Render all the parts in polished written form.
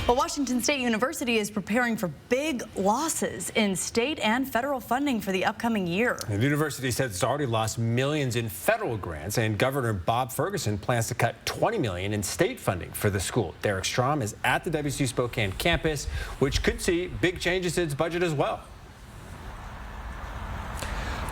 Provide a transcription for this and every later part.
Well, Washington State University is preparing for big losses in state and federal funding for the upcoming year. The university says it's already lost millions in federal grants, and Governor Bob Ferguson plans to cut $20 million in state funding for the school. Derek Strom is at the WSU Spokane campus, which could see big changes in its budget as well.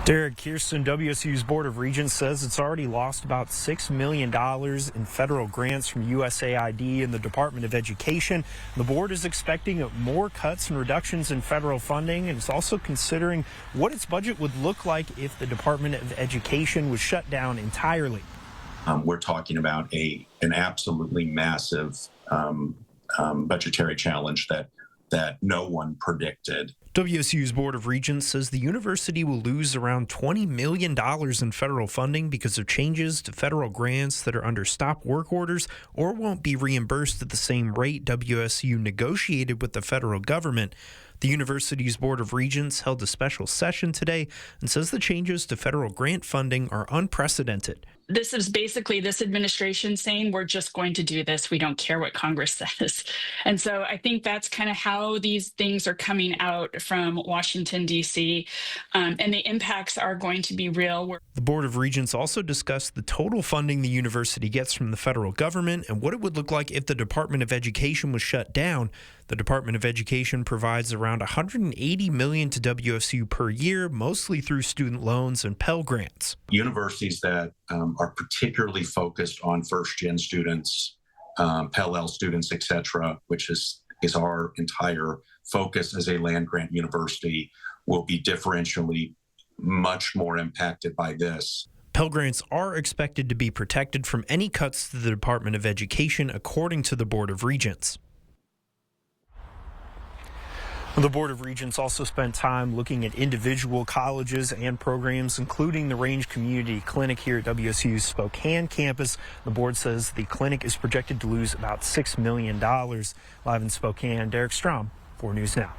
Derek, Kirsten, WSU's Board of Regents says it's already lost about $6 million in federal grants from USAID and the Department of Education. The board is expecting more cuts and reductions in federal funding, and it's also considering what its budget would look like if the Department of Education was shut down entirely. We're talking about an absolutely massive budgetary challenge that no one predicted. WSU's Board of Regents says the university will lose around $20 million in federal funding because of changes to federal grants that are under stop work orders or won't be reimbursed at the same rate WSU negotiated with the federal government. The university's Board of Regents held a special session today and says the changes to federal grant funding are unprecedented. This is basically this administration saying we're just going to do this. We don't care what Congress says. And so I think that's kind of how these things are coming out from Washington, D.C. And the impacts are going to be real. The Board of Regents also discussed the total funding the university gets from the federal government and what it would look like if the Department of Education was shut down. The Department of Education provides around $180 million to WSU per year, mostly through student loans and Pell Grants. Universities that are particularly focused on first-gen students, Pell L students, et cetera, which is our entire focus as a land-grant university, will be differentially much more impacted by this. Pell Grants are expected to be protected from any cuts to the Department of Education, according to the Board of Regents. The Board of Regents also spent time looking at individual colleges and programs, including the Range Community Clinic here at WSU's Spokane campus. The board says the clinic is projected to lose about $6 million. Live in Spokane, Derek Strom, 4 News Now.